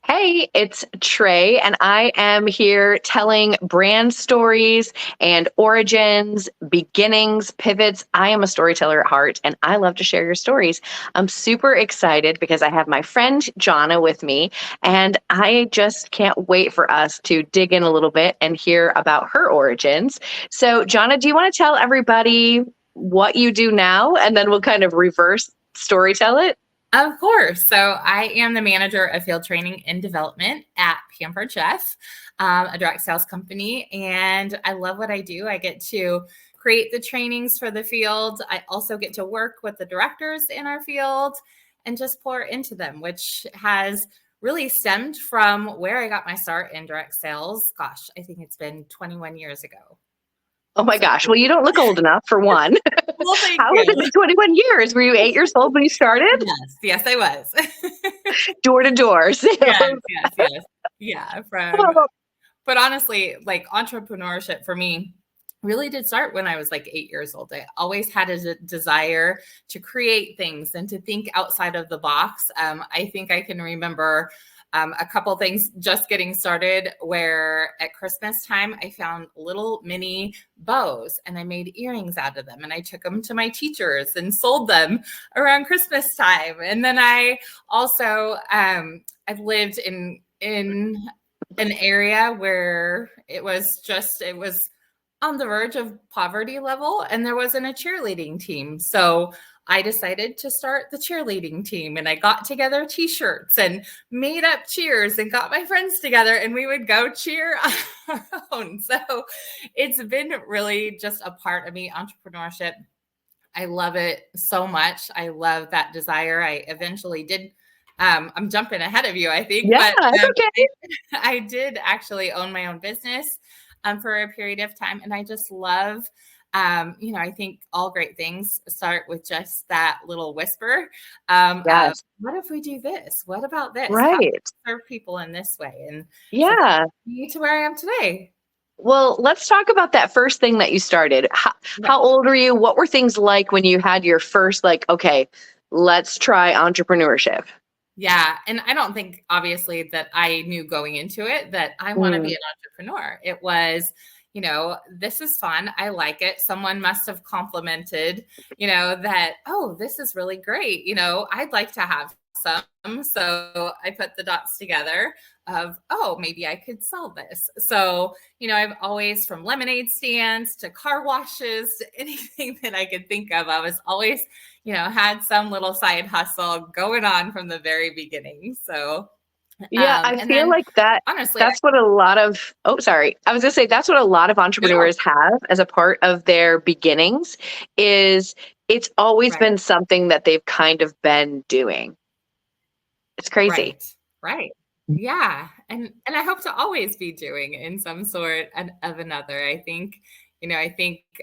Hey, it's Trey, and I am here telling brand stories and origins, beginnings, pivots. I am a storyteller at heart, and I love to share your stories. I'm super excited because I have my friend Johnna with me, and I just can't wait for us to dig in a little bit and hear about her origins. So, Johnna, do you want to tell everybody what you do now, and then we'll kind of reverse storytell it? Of course. So I am the manager of field training and development at Pampered Chef, a direct sales company. And I love what I do. I get to create the trainings for the field. I also get to work with the directors in our field and just pour into them, which has really stemmed from where I got my start in direct sales. Gosh, I think it's been 21 years ago. Oh my So gosh. Well, you don't look old enough for one. well, thank How has it you. been 21 years? Were you 8 years old when you started? Yes, I was. Door to door sales. Yes. Yeah, but honestly, like entrepreneurship for me really did start when I was like 8 years old. I always had a desire to create things and to think outside of the box. I think I can remember a couple things just getting started where at Christmas time, I found little mini bows and I made earrings out of them and I took them to my teachers and sold them around Christmas time. And then I also, I've lived in an area where it was on the verge of poverty level and there wasn't a cheerleading team. So I decided to start the cheerleading team and I got together t-shirts and made up cheers and got my friends together and we would go cheer on our own. So it's been really just a part of me, entrepreneurship. I love it so much. I love that desire. I eventually did. I'm jumping ahead of you, I think, Yeah, but it's okay. I did actually own my own business for a period of time. And I just love, I think all great things start with just that little whisper of Yes. what if we do this? What about this? How can Right. we serve people in this way? And so that Yeah. led me to where I am today. Well, let's talk about that first thing that you started. How old were you? What were things like when you had your first, like, okay, let's try entrepreneurship? Yeah. And I don't think, obviously, that I knew going into it that I want to be Mm, an entrepreneur. It was, this is fun. I like it. Someone must have complimented, that, oh, this is really great. I'd like to have some. So I put the dots together of, oh, maybe I could sell this. So, I've always, from lemonade stands to car washes to anything that I could think of, I was always had some little side hustle going on from the very beginning. So, yeah, I and feel then like that honestly, that's what a lot of, oh, sorry. I was gonna say that's what a lot of no, entrepreneurs have as a part of their beginnings is it's always right, been something that they've kind of been doing. It's crazy. right. Yeah. And I hope to always be doing in some sort of another. I think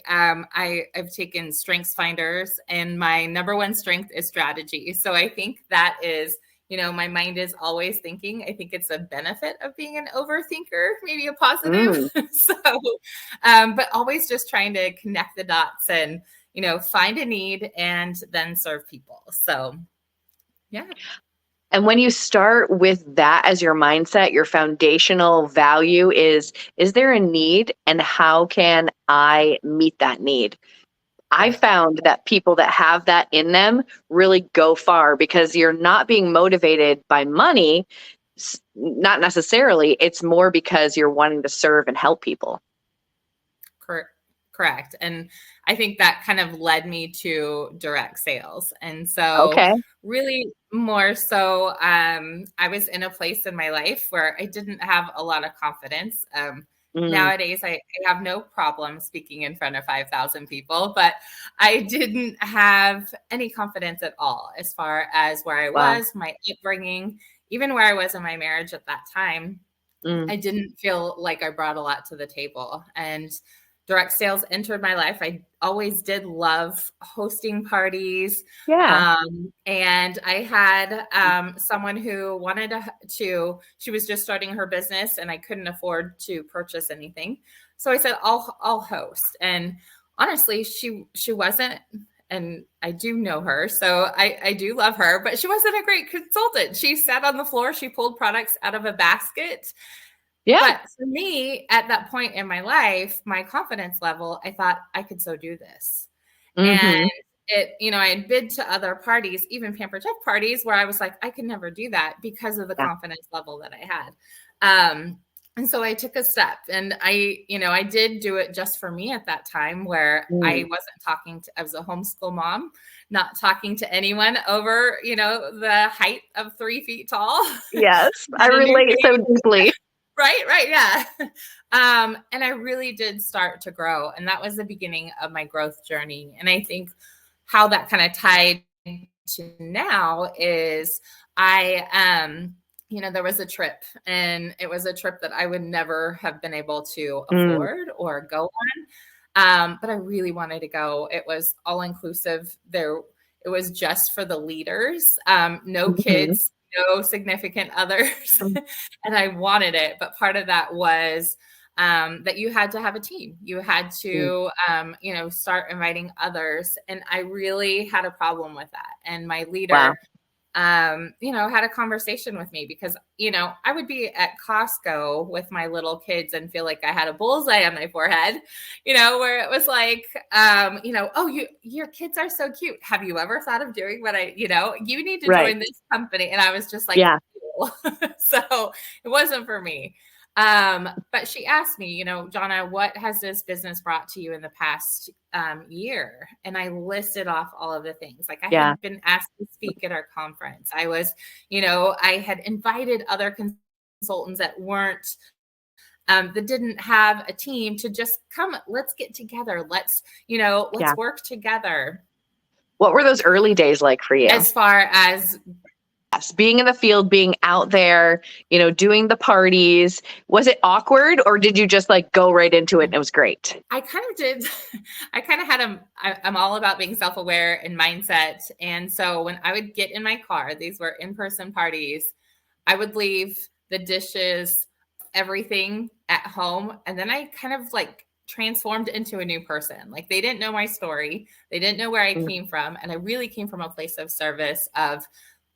I've taken strengths finders and my number one strength is strategy. So I think that is, my mind is always thinking. I think it's a benefit of being an overthinker, maybe a positive. Mm. So, but always just trying to connect the dots and, find a need and then serve people. So yeah. And when you start with that as your mindset, your foundational value is there a need and how can I meet that need? I Right. found that people that have that in them really go far because you're not being motivated by money, not necessarily. It's more because you're wanting to serve and help people. Cor- Correct. And I think that kind of led me to direct sales. And so, Okay. really, more so, I was in a place in my life where I didn't have a lot of confidence. Mm, Nowadays, I have no problem speaking in front of 5,000 people, but I didn't have any confidence at all as far as where I wow. was, my upbringing, even where I was in my marriage at that time. Mm, I didn't feel like I brought a lot to the table. And direct sales entered my life. I always did love hosting parties. yeah. And I had someone who wanted she was just starting her business and I couldn't afford to purchase anything. So I said, I'll host. And honestly, she wasn't and I do know her, so I do love her, but she wasn't a great consultant. She sat on the floor, she pulled products out of a basket. Yeah. But for me, at that point in my life, my confidence level, I thought I could so do this. And Mm-hmm. I had been to other parties, even Pampered Chef parties, where I was like, I could never do that because of the Yeah. confidence level that I had. And so I took a step, and I did do it just for me at that time, where I wasn't talking to, I was a homeschool mom, not talking to anyone over, the height of 3 feet tall. Yes, I Had a new relate so baby. deeply. Right, yeah. And I really did start to grow, and that was the beginning of my growth journey. And I think how that kind of tied to now is there was a trip, and it was a trip that I would never have been able to afford or go on. But I really wanted to go. It was all inclusive. It was just for the leaders, no Mm-hmm. kids, no significant others. And I wanted it. But part of that was that you had to have a team. You had to, start inviting others. And I really had a problem with that. And my leader, Wow. had a conversation with me because, I would be at Costco with my little kids and feel like I had a bullseye on my forehead, where it was like, oh, your kids are so cute. Have you ever thought of doing what you need to Right. join this company? And I was just like, Yeah. so it wasn't for me. But she asked me, Johnna, what has this business brought to you in the past year? And I listed off all of the things. Like I Yeah. had been asked to speak at our conference. I was, I had invited other consultants that weren't, that didn't have a team to just come, let's get together. Let's Yeah. work together. What were those early days like for you? As far as Being in the field, being out there, doing the parties, was it awkward or did you just like go right into it and it was great? I kind of did. I kind of had I'm all about being self-aware and mindset. And so when I would get in my car, these were in-person parties, I would leave the dishes, everything at home. And then I kind of like transformed into a new person. Like they didn't know my story. They didn't know where I came from. And I really came from a place of service of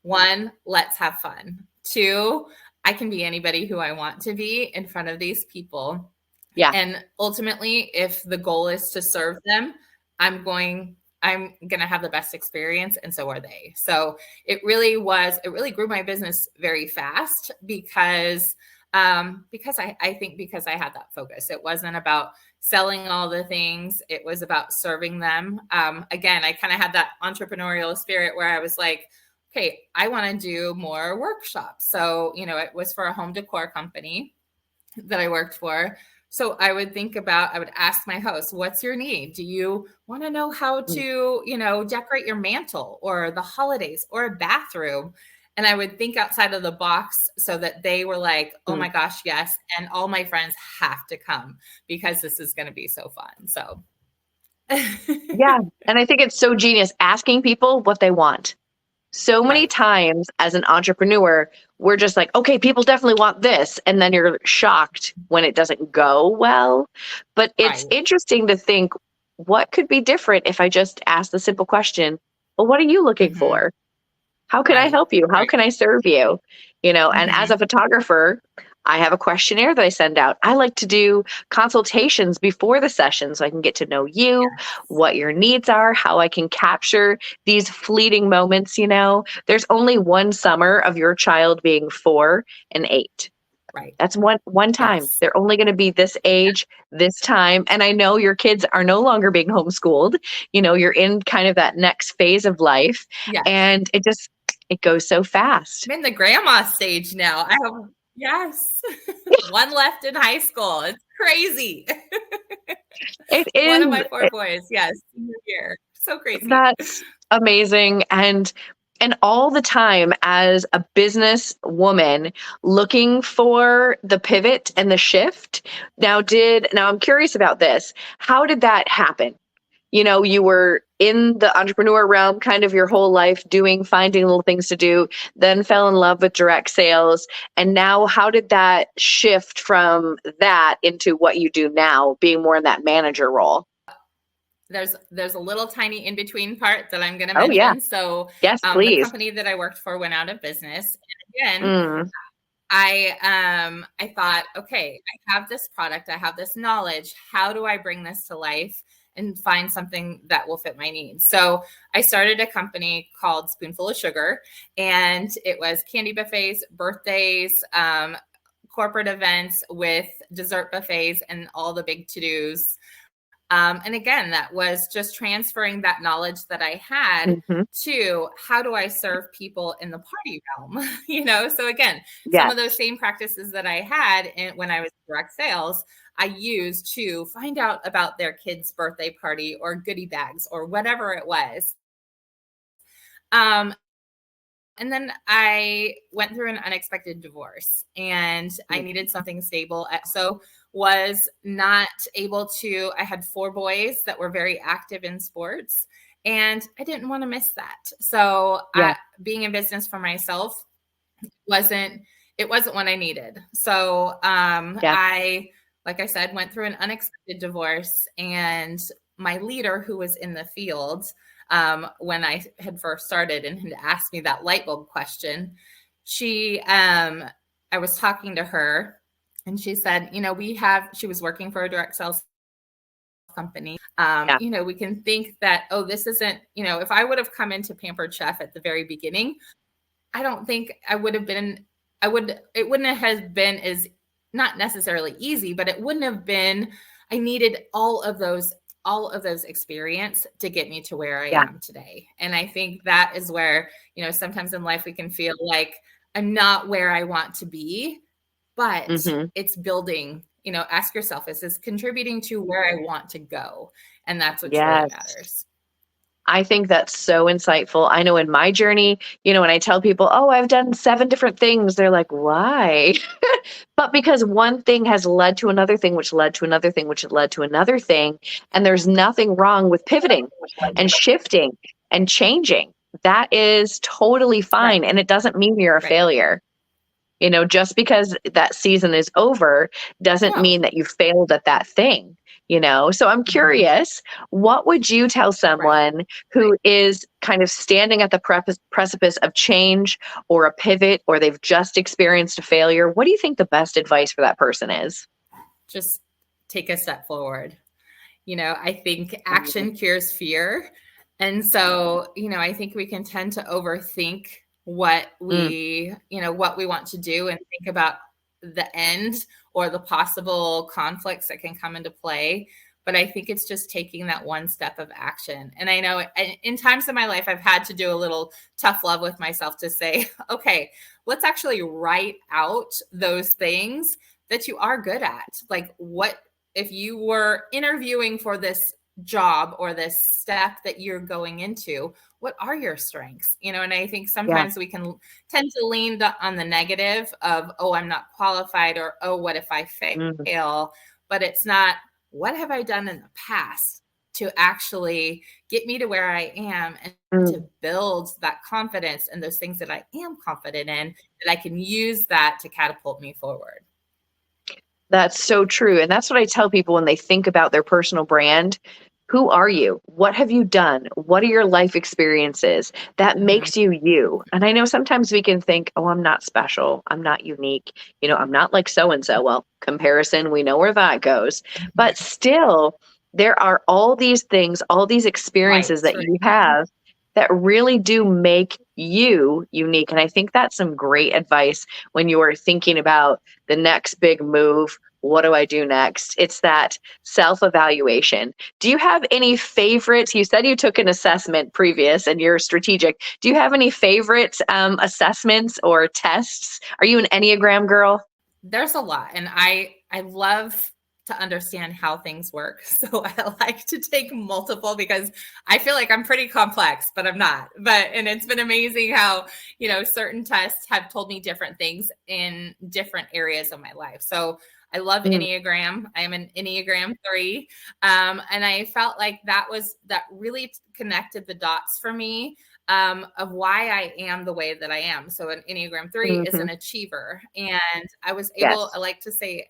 1, let's have fun. 2, I can be anybody who I want to be in front of these people. Yeah. And ultimately, if the goal is to serve them, I'm going to have the best experience. And so are they. So it really grew my business very fast because I think because I had that focus. It wasn't about selling all the things. It was about serving them. Again, I kind of had that entrepreneurial spirit where I was like, okay, I want to do more workshops. So, it was for a home decor company that I worked for. So I would ask my host, what's your need? Do you want to know how to, decorate your mantle or the holidays or a bathroom? And I would think outside of the box so that they were like, oh my gosh, yes. And all my friends have to come because this is going to be so fun. So. Yeah. And I think it's so genius asking people what they want. So many times as an entrepreneur, we're just like, okay, people definitely want this. And then you're shocked when it doesn't go well. But it's interesting to think what could be different if I just ask the simple question, well, what are you looking for? How can I help you? How can I serve you? And as a photographer, I have a questionnaire that I send out. I like to do consultations before the session so I can get to know you, what your needs are, how I can capture these fleeting moments. There's only one summer of your child being 4 and 8. Right. That's one time. Yes. They're only going to be this age, this time. And I know your kids are no longer being homeschooled. You're in kind of that next phase of life. Yes. And it goes so fast. I'm in the grandma stage now. I have, yes, one left in high school. It's crazy. It is. One of my 4 boys. Yes. Senior year. So crazy. That's amazing. And all the time as a business woman looking for the pivot and the shift. Now I'm curious about this. How did that happen? You were in the entrepreneur realm kind of your whole life finding little things to do, then fell in love with direct sales. And now how did that shift from that into what you do now, being more in that manager role? there's a little tiny in between part that I'm going to Oh, yeah. mention. So Yes, the please. company that I worked for went out of business. And again, Mm, I thought, okay, I have this product, I have this knowledge. How do I bring this to life and find something that will fit my needs? So I started a company called Spoonful of Sugar, and it was candy buffets, birthdays, corporate events with dessert buffets and all the big to-dos. And again, that was just transferring that knowledge that I had hmm to how do I serve people in the party realm, So again, some of those Yes. same practices that I had when I was in direct sales, I used to find out about their kid's birthday party or goodie bags or whatever it was. Um, and then I went through an unexpected divorce and I Mm, needed something stable. So was not able to, I had 4 boys that were very active in sports and I didn't want to miss that. So Yeah. being in business for myself wasn't, it wasn't what I needed. So Yeah. like I said, went through an unexpected divorce, and my leader who was in the field when I had first started and had asked me that light bulb question, I was talking to her and she said, she was working for a direct sales company. Yeah. We can think that, oh, this isn't, if I would have come into Pampered Chef at the very beginning, I don't think I would have been, it wouldn't have been as, not necessarily easy, but it wouldn't have been, I needed all of those experience to get me to where I Yeah. am today. And I think that is where, sometimes in life we can feel like I'm not where I want to be, but hmm it's building, ask yourself, is this contributing to where I want to go? And that's what truly Yes. matters. I think that's so insightful. I know in my journey, when I tell people, oh, I've done 7 different things, they're like, why? But because one thing has led to another thing, which led to another thing, which led to another thing. And there's nothing wrong with pivoting and shifting and changing. That is totally Right. fine. And it doesn't mean you're a Right. failure. Just because that season is over doesn't No. mean that you failed at that thing. So I'm Mhm. curious, what would you tell Right. someone who is kind of standing at the precipice of change or a pivot, or they've just experienced a failure? What do you think the best advice for that person is? Just take a step forward. I think Mhm. action cures fear. And so, I think we can tend to overthink what Mm, we want to do and think about the end or the possible conflicts that can come into play. But I think it's just taking that one step of action. And I know in times of my life, I've had to do a little tough love with myself to say, okay, let's actually write out those things that you are good at. Like, what if you were interviewing for this job or this step that you're going into, what are your strengths? And I think yeah. sometimes we can tend to lean on the negative of, oh, I'm not qualified, or, oh, what if I Mm, fail? But it's not, what have I done in the past to actually get me to where I am and to mm. build that confidence and those things that I am confident in, that I can use that to catapult me forward. That's so true. And that's what I tell people when they think about their personal brand. Who are you? What have you done? What are your life experiences that Mhm. makes you you? And I know sometimes we can think, oh, I'm not special. I'm not unique. I'm not like so and so. Well, comparison, we know where that goes. But still, there are all these things, all these Right, experiences that right. you have that really do make you unique. And I think that's some great advice when you are thinking about the next big move. What do I do next? It's that self evaluation. Do you have any favorites? You said you took an assessment previous and you're strategic. Do you have any favorite assessments or tests? Are you an Enneagram girl? There's a lot, and I love to understand how things work. So I like to take multiple because I feel like I'm pretty complex, but I'm not. And it's been amazing how, certain tests have told me different things in different areas of my life. So I love Mm, Enneagram. I am an Enneagram 3. And I felt like that really connected the dots for me of why I am the way that I am. So an Enneagram 3 is mhm. an achiever. And I was able, I Yes. like to say,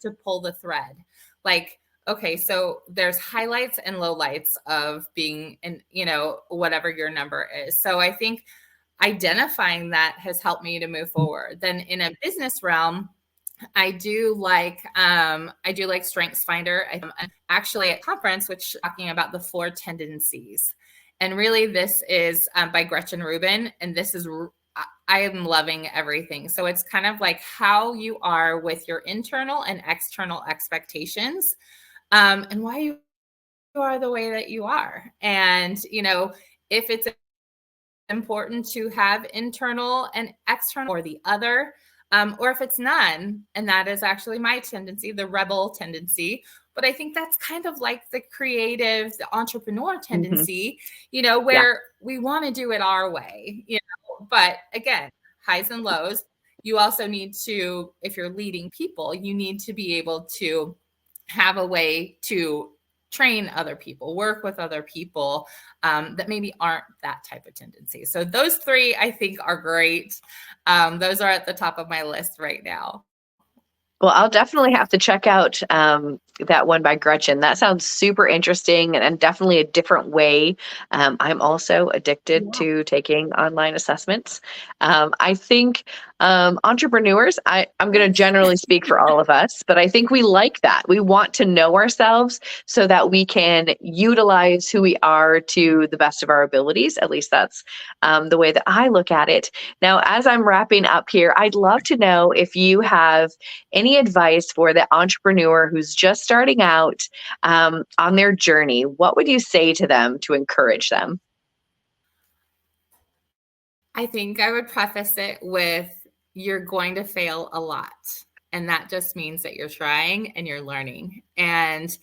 to pull the thread. Like, okay, so there's highlights and lowlights of being in, whatever your number is. So I think identifying that has helped me to move forward. Then in a business realm, I do like Strengths Finder. I'm actually at a conference which is talking about the 4 tendencies, and really this is by Gretchen Rubin, and this is I am loving everything. So it's kind of like how you are with your internal and external expectations, and why you are the way that you are, and if it's important to have internal and external or the other, or if it's none. And that is actually my tendency, the rebel tendency. But I think that's kind of like the creative, the entrepreneur tendency, where we want to do it our way, but again, highs and lows. You also need to, if you're leading people, you need to be able to have a way to train other people, work with other people that maybe aren't that type of tendency. So those 3, I think, are great. Those are at the top of my list right now. Well, I'll definitely have to check out that one by Gretchen. That sounds super interesting and definitely a different way. I'm also addicted to taking online assessments. I think entrepreneurs, I'm going to generally speak for all of us, but I think we like that. We want to know ourselves so that we can utilize who we are to the best of our abilities. At least that's the way that I look at it. Now, as I'm wrapping up here, I'd love to know if you have any advice for the entrepreneur who's just starting out on their journey. What would you say to them to encourage them? I think I would preface it with, you're going to fail a lot. And that just means that you're trying and you're learning. And,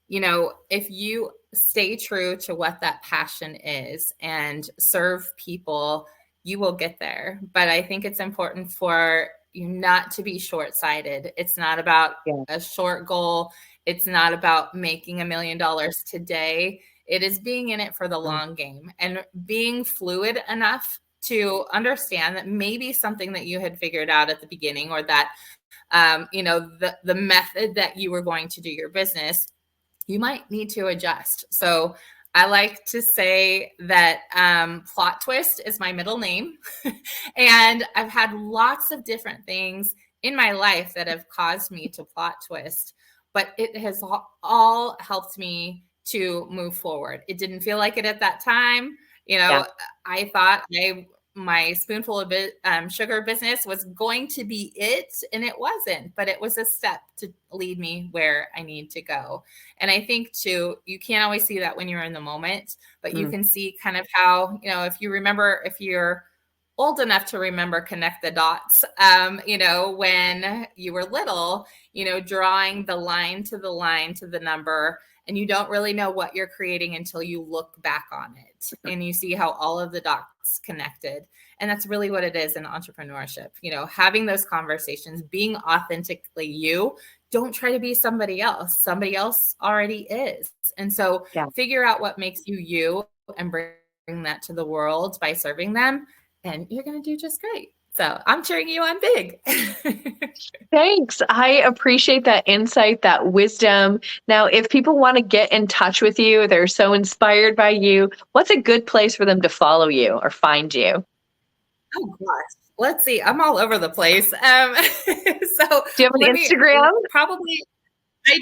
if you stay true to what that passion is and serve people, you will get there. But I think it's important for you not to be short-sighted. It's not about a short goal. It's not about making $1 million today. It is being in it for the long game and being fluid enough to understand that maybe something that you had figured out at the beginning, or that, the method that you were going to do your business, you might need to adjust. So I like to say that plot twist is my middle name. And I've had lots of different things in my life that have caused me to plot twist, but it has all helped me to move forward. It didn't feel like it at that time. I thought my spoonful of sugar business was going to be it, and it wasn't, but it was a step to lead me where I need to go. And I think too, you can't always see that when you're in the moment, but you can see kind of how, if you're old enough to remember, connect the dots, when you were little, drawing the line to the number, and you don't really know what you're creating until you look back on it and you see how all of the dots connected. And that's really what it is in entrepreneurship, having those conversations, being authentically you. Don't try to be somebody else. Somebody else already is. And so figure out what makes you you and bring that to the world by serving them, and you're going to do just great. So I'm cheering you on big. Thanks. I appreciate that insight, that wisdom. Now, if people want to get in touch with you, they're so inspired by you, what's a good place for them to follow you or find you? Oh gosh. Let's see. I'm all over the place. So do you have an Instagram? Probably. I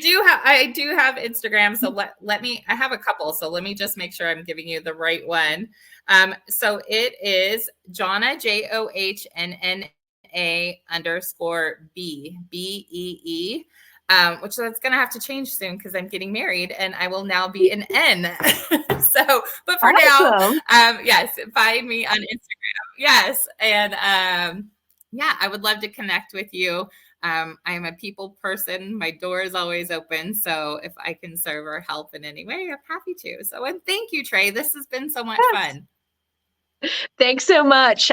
do have Instagram. So let me, I have a couple. So let me just make sure I'm giving you the right one. So it is Johnna, JOHNNA _B, BEE, which that's going to have to change soon because I'm getting married and I will now be an N. So, but for now, yes, find me on Instagram. Yes. And I would love to connect with you. I'm a people person. My door is always open. So if I can serve or help in any way, I'm happy to. So, and thank you, Trey. This has been so much fun. Thanks so much.